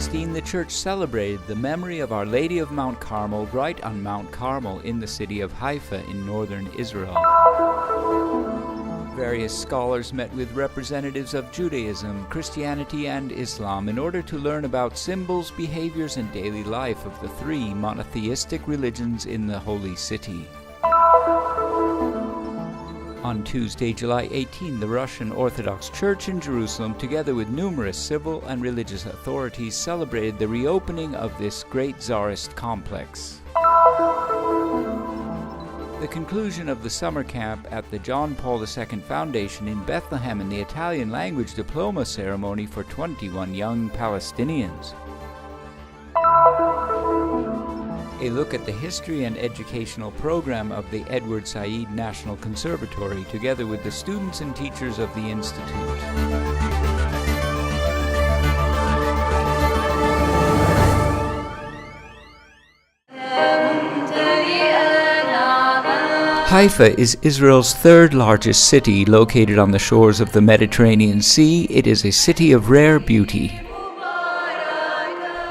2016, the church celebrated the memory of Our Lady of Mount Carmel right on Mount Carmel in the city of Haifa in northern Israel. Various scholars met with representatives of Judaism, Christianity, and Islam in order to learn about symbols, behaviors, and daily life of the three monotheistic religions in the holy city. On Tuesday, July 18, the Russian Orthodox Church in Jerusalem, together with numerous civil and religious authorities, celebrated the reopening of this great Tsarist complex. The conclusion of the summer camp at the John Paul II Foundation in Bethlehem and the Italian language diploma ceremony for 21 young Palestinians. A look at the history and educational program of the Edward Said National Conservatory, together with the students and teachers of the Institute. Haifa is Israel's third largest city, located on the shores of the Mediterranean Sea. It is a city of rare beauty.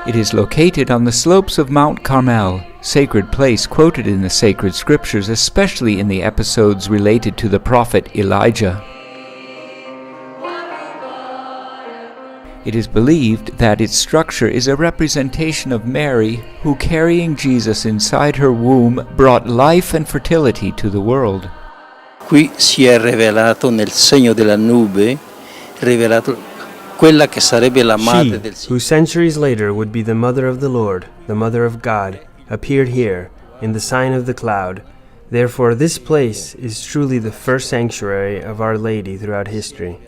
It is located on the slopes of Mount Carmel, sacred place quoted in the sacred scriptures, especially in the episodes related to the prophet Elijah. It is believed that its structure is a representation of Mary, who, carrying Jesus inside her womb, brought life and fertility to the world. Qui si è rivelato nel segno della nube, rivelato quella che sarebbe la madre del She, who centuries later would be the mother of the Lord, the mother of God, appeared here, in the sign of the cloud. Therefore this place is truly the first sanctuary of Our Lady throughout history.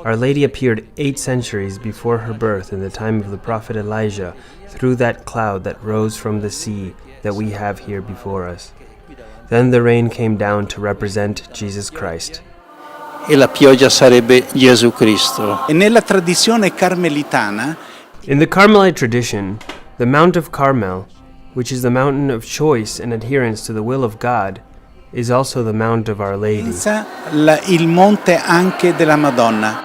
Our Lady appeared 8 centuries before her birth in the time of the prophet Elijah through that cloud that rose from the sea that we have here before us. Then the rain came down to represent Jesus Christ. E la pioggia sarebbe Gesù Cristo. E nella tradizione carmelitana, in the Carmelite tradition, the Mount of Carmel, which is the mountain of choice and adherence to the will of God, is also the Mount of Our Lady. Il monte anche della Madonna.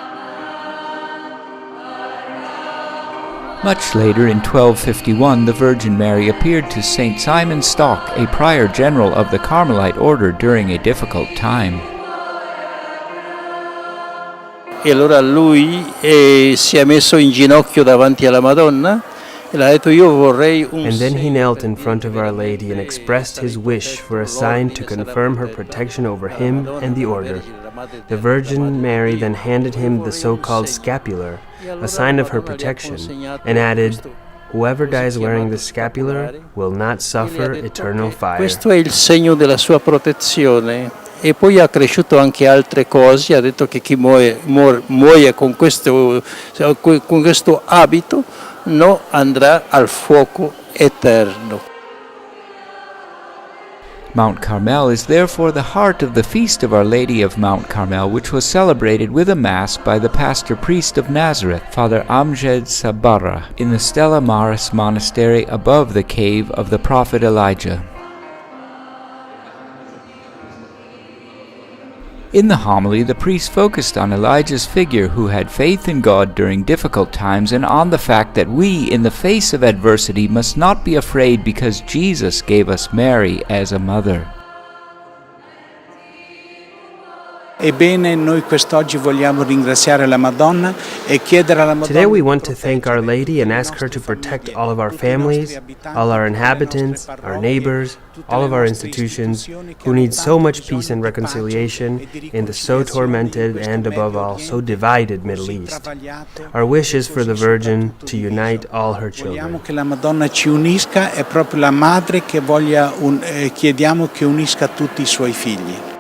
Much later, in 1251, the Virgin Mary appeared to Saint Simon Stock, a prior general of the Carmelite order, during a difficult time. E allora lui si è messo in ginocchio davanti alla Madonna e l'ha detto: io vorrei un. And then he knelt in front of Our Lady and expressed his wish for a sign to confirm her protection over him and the order. The Virgin Mary then handed him the so-called scapular, a sign of her protection, and added, "Whoever dies wearing the scapular will not suffer eternal fire." Questo è il segno della sua protezione. E poi ha cresciuto anche altre cose, ha detto che chi muoia con questo abito non andrà al fuoco eterno. Mount Carmel is therefore the heart of the feast of Our Lady of Mount Carmel, which was celebrated with a mass by the pastor-priest of Nazareth, Father Amjad Sabara, in the Stella Maris monastery above the cave of the prophet Elijah. In the homily, the priest focused on Elijah's figure, who had faith in God during difficult times, and on the fact that we, in the face of adversity, must not be afraid because Jesus gave us Mary as a mother. Ebbene, noi quest'oggi vogliamo ringraziare la Madonna e chiedere alla Madonna. Today we want to thank Our Lady and ask her to protect all of our families, all our inhabitants, our neighbors, all of our institutions who need so much peace and reconciliation in the so tormented and, above all, so divided Middle East. Our wish is for the Virgin to unite all her children. Vogliamo che la Madonna ci unisca, è proprio la madre che chiediamo che unisca tutti i suoi figli.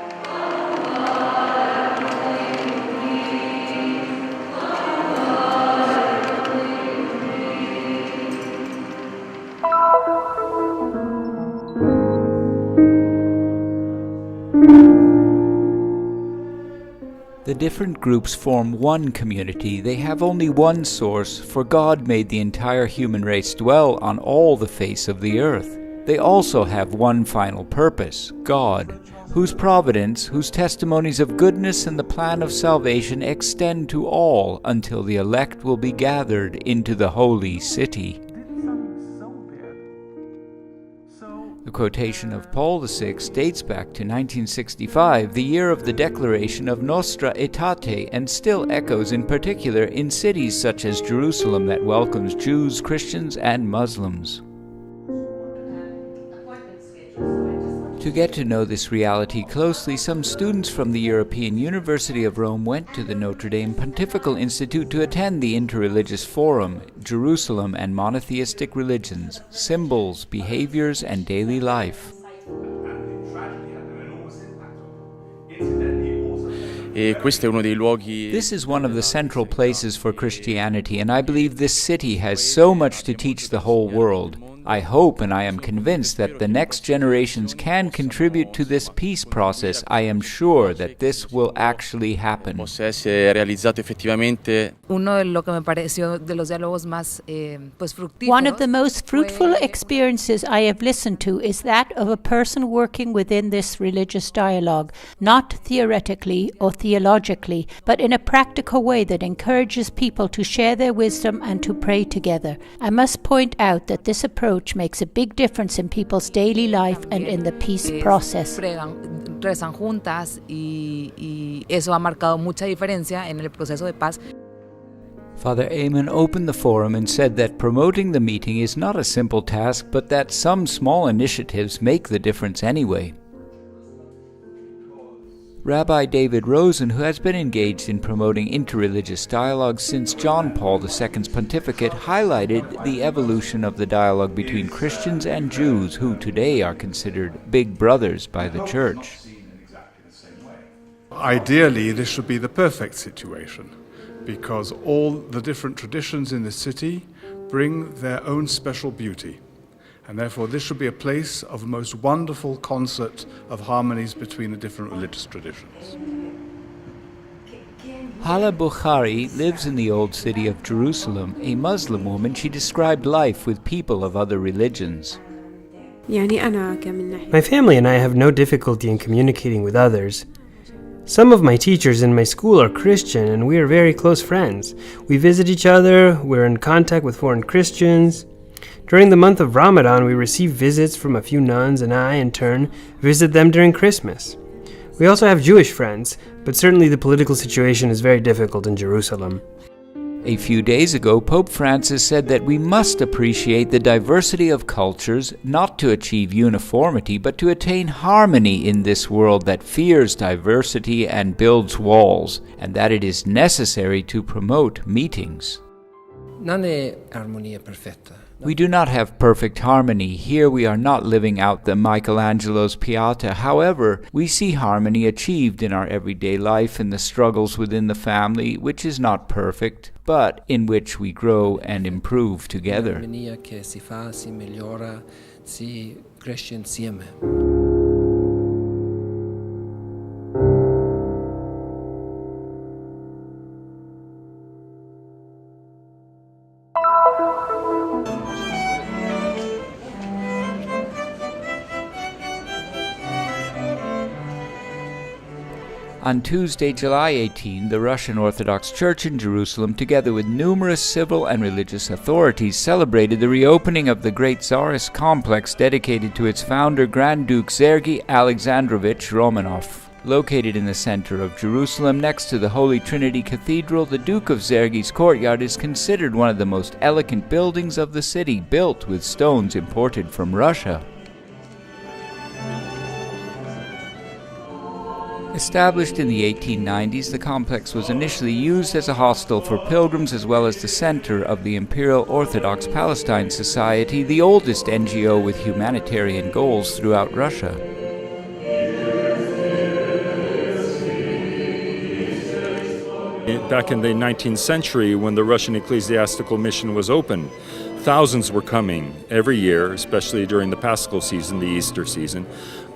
The different groups form one community. They have only one source, for God made the entire human race dwell on all the face of the earth. They also have one final purpose, God, whose providence, whose testimonies of goodness and the plan of salvation extend to all until the elect will be gathered into the holy city. The quotation of Paul VI dates back to 1965, the year of the declaration of Nostra Aetate, and still echoes in particular in cities such as Jerusalem that welcomes Jews, Christians, and Muslims. To get to know this reality closely, some students from the European University of Rome went to the Notre Dame Pontifical Institute to attend the Interreligious Forum, Jerusalem and Monotheistic Religions, Symbols, Behaviors, and Daily Life. This is one of the central places for Christianity, and I believe this city has so much to teach the whole world. I hope and I am convinced that the next generations can contribute to this peace process. I am sure that this will actually happen. One of the most fruitful experiences I have listened to is that of a person working within this religious dialogue, not theoretically or theologically, but in a practical way that encourages people to share their wisdom and to pray together. I must point out that this approach makes a big difference in people's daily life and in the peace process. Rezan juntas y eso ha marcado mucha diferencia en el proceso de paz. Father Eamon opened the forum and said that promoting the meeting is not a simple task, but that some small initiatives make the difference anyway. Rabbi David Rosen, who has been engaged in promoting interreligious dialogue since John Paul II's pontificate, highlighted the evolution of the dialogue between Christians and Jews, who today are considered big brothers by the Church. Ideally, this should be the perfect situation, because all the different traditions in the city bring their own special beauty. And therefore this should be a place of the most wonderful concert of harmonies between the different religious traditions. Hala Bukhari lives in the old city of Jerusalem. A Muslim woman, she described life with people of other religions. My family and I have no difficulty in communicating with others. Some of my teachers in my school are Christian and we are very close friends. We visit each other, we're in contact with foreign Christians. During the month of Ramadan, we receive visits from a few nuns, and I, in turn, visit them during Christmas. We also have Jewish friends, but certainly the political situation is very difficult in Jerusalem. A few days ago, Pope Francis said that we must appreciate the diversity of cultures, not to achieve uniformity, but to attain harmony in this world that fears diversity and builds walls, and that it is necessary to promote meetings. We do not have perfect harmony. Here we are not living out the Michelangelo's Pieta. However, we see harmony achieved in our everyday life, in the struggles within the family, which is not perfect, but in which we grow and improve together. On Tuesday, July 18, the Russian Orthodox Church in Jerusalem, together with numerous civil and religious authorities, celebrated the reopening of the Great Tsarist complex dedicated to its founder, Grand Duke Sergei Alexandrovich Romanov. Located in the center of Jerusalem, next to the Holy Trinity Cathedral, the Duke of Sergei's courtyard is considered one of the most elegant buildings of the city, built with stones imported from Russia. Established in the 1890s, the complex was initially used as a hostel for pilgrims as well as the center of the Imperial Orthodox Palestine Society, the oldest NGO with humanitarian goals throughout Russia. Back in the 19th century, when the Russian ecclesiastical mission was open, thousands were coming every year, especially during the Paschal season, the Easter season,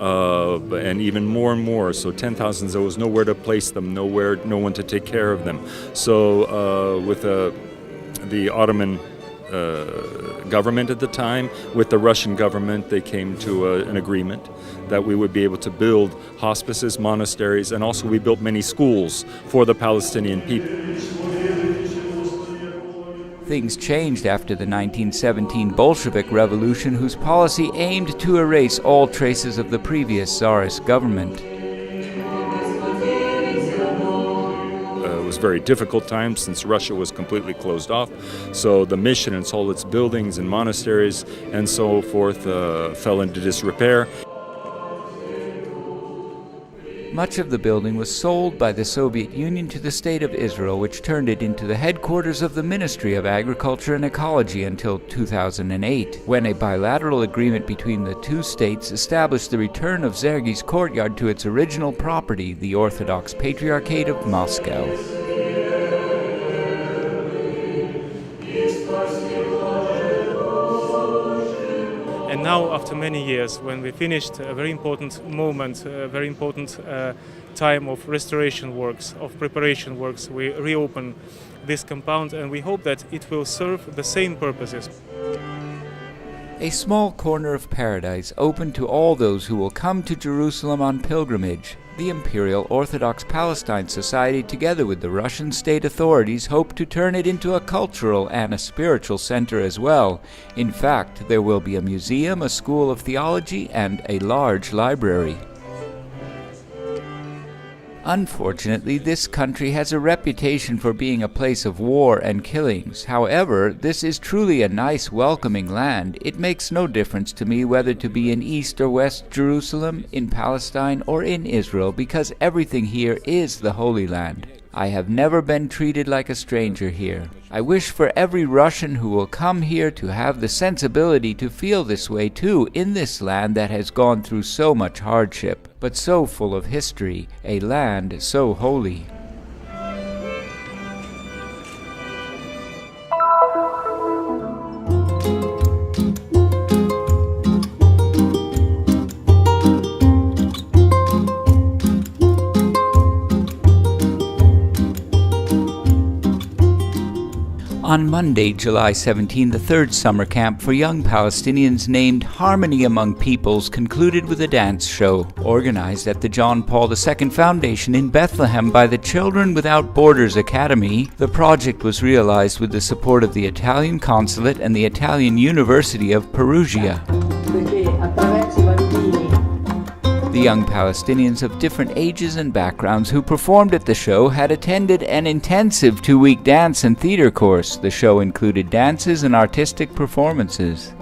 and even more and more. So 10,000, there was nowhere to place them, no one to take care of them. So with the Ottoman government at the time. With the Russian government, they came to an agreement that we would be able to build hospices, monasteries, and also we built many schools for the Palestinian people. Things changed after the 1917 Bolshevik Revolution, whose policy aimed to erase all traces of the previous Tsarist government. It was a very difficult time since Russia was completely closed off, so the mission and all its buildings and monasteries and so forth fell into disrepair. Much of the building was sold by the Soviet Union to the State of Israel, which turned it into the headquarters of the Ministry of Agriculture and Ecology until 2008, when a bilateral agreement between the two states established the return of Zergi's courtyard to its original property, the Orthodox Patriarchate of Moscow. And now, after many years, when we finished a very important moment, a very important time of restoration works, of preparation works, we reopen this compound and we hope that it will serve the same purposes. A small corner of paradise open to all those who will come to Jerusalem on pilgrimage. The Imperial Orthodox Palestine Society, together with the Russian state authorities, hope to turn it into a cultural and a spiritual center as well. In fact, there will be a museum, a school of theology, and a large library. Unfortunately, this country has a reputation for being a place of war and killings. However, this is truly a nice, welcoming land. It makes no difference to me whether to be in East or West Jerusalem, in Palestine, or in Israel, because everything here is the Holy Land. I have never been treated like a stranger here. I wish for every Russian who will come here to have the sensibility to feel this way too, in this land that has gone through so much hardship, but so full of history, a land so holy. On Monday, July 17, the third summer camp for young Palestinians named Harmony Among Peoples concluded with a dance show. Organized at the John Paul II Foundation in Bethlehem by the Children Without Borders Academy, the project was realized with the support of the Italian Consulate and the Italian University of Perugia. The young Palestinians of different ages and backgrounds who performed at the show had attended an intensive 2-week dance and theater course. The show included dances and artistic performances.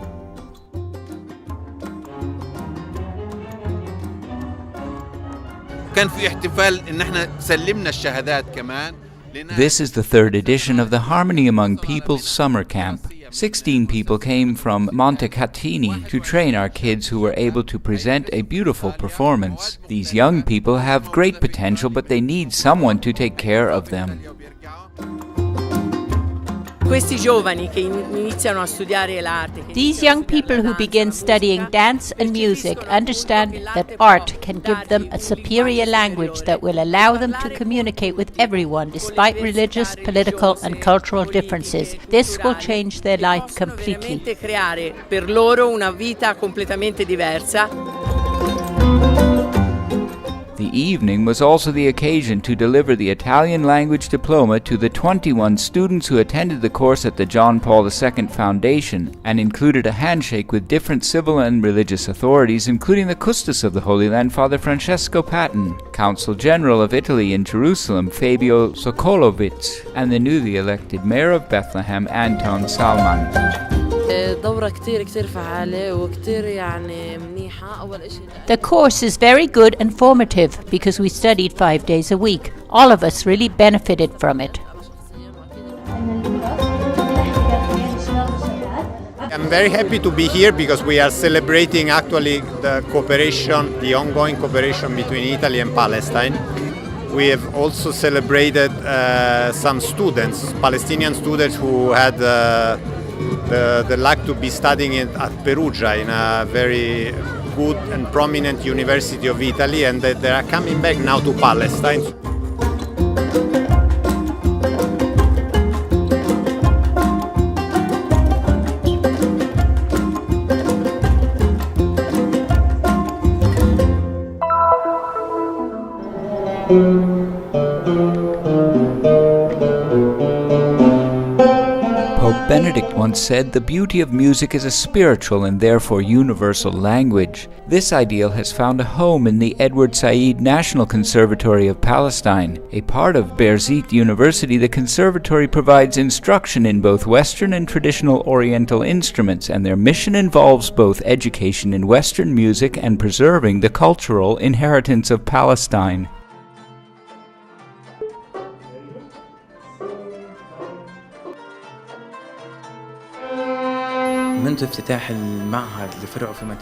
This is the third edition of the Harmony Among Peoples summer camp. 16 people came from Montecatini to train our kids who were able to present a beautiful performance. These young people have great potential, but they need someone to take care of them. These young people who begin studying dance and music understand that art can give them a superior language that will allow them to communicate with everyone despite religious, political and cultural differences. This will change their life completely. The evening was also the occasion to deliver the Italian language diploma to the 21 students who attended the course at the John Paul II Foundation, and included a handshake with different civil and religious authorities, including the Custos of the Holy Land, Father Francesco Patton, Consul General of Italy in Jerusalem, Fabio Sokolovitz, and the newly elected Mayor of Bethlehem, Anton Salman. The course is very good and formative because we studied 5 days a week. All of us really benefited from it. I'm very happy to be here because we are celebrating actually the cooperation, the ongoing cooperation between Italy and Palestine. We have also celebrated some students, Palestinian students who had the luck to be studying at Perugia in a very good and prominent university of Italy, and they are coming back now to Palestine. Pope Benedict once said, "The beauty of music is a spiritual and therefore universal language." This ideal has found a home in the Edward Said National Conservatory of Palestine. A part of Birzeit University, the conservatory provides instruction in both Western and traditional Oriental instruments, and their mission involves both education in Western music and preserving the cultural inheritance of Palestine.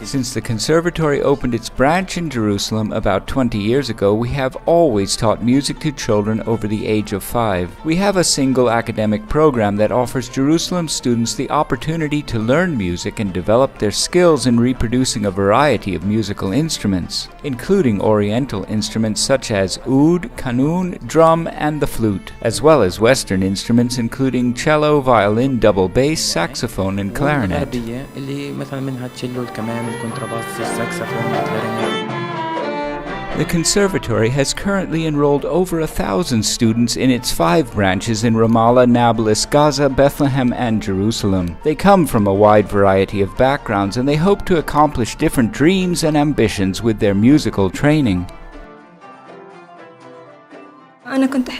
Since the conservatory opened its branch in Jerusalem about 20 years ago, we have always taught music to children over the age of 5. We have a single academic program that offers Jerusalem students the opportunity to learn music and develop their skills in reproducing a variety of musical instruments, including Oriental instruments such as oud, kanun, drum, and the flute, as well as Western instruments including cello, violin, double bass, saxophone, and clarinet. The conservatory has currently enrolled over 1,000 students in its 5 branches in Ramallah, Nablus, Gaza, Bethlehem, and Jerusalem. They come from a wide variety of backgrounds, and they hope to accomplish different dreams and ambitions with their musical training.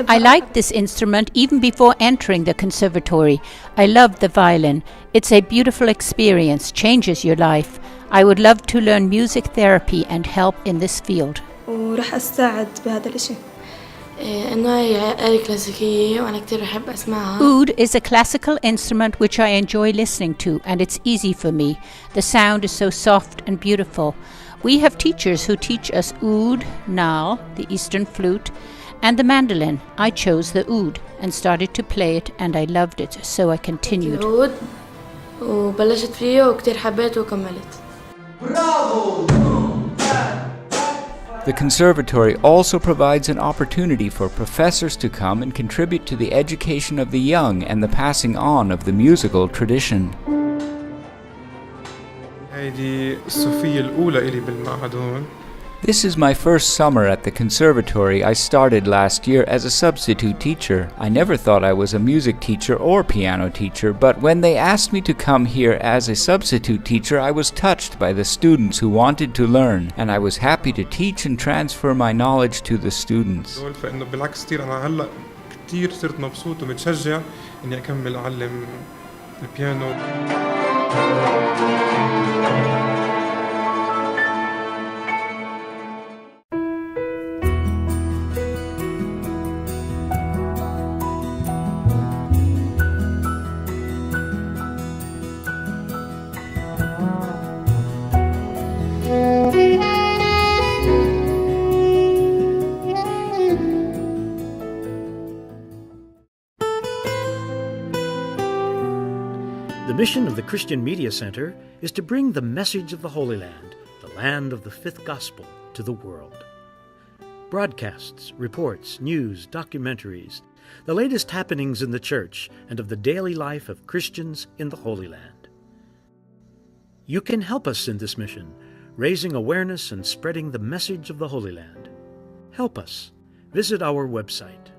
I liked this instrument even before entering the conservatory. I loved the violin. It's a beautiful experience, changes your life. I would love to learn music therapy and help in this field. Oud is a classical instrument which I enjoy listening to, and it's easy for me. The sound is so soft and beautiful. We have teachers who teach us oud, nal, the Eastern flute, and the mandolin. I chose the oud and started to play it, and I loved it, so I continued. The conservatory also provides an opportunity for professors to come and contribute to the education of the young and the passing on of the musical tradition. This is my first summer at the conservatory. I started last year as a substitute teacher. I never thought I was a music teacher or piano teacher, but when they asked me to come here as a substitute teacher, I was touched by the students who wanted to learn, and I was happy to teach and transfer my knowledge to the students. The mission of the Christian Media Center is to bring the message of the Holy Land, the land of the fifth gospel, to the world. Broadcasts, reports, news, documentaries, the latest happenings in the church and of the daily life of Christians in the Holy Land. You can help us in this mission, raising awareness and spreading the message of the Holy Land. Help us. Visit our website,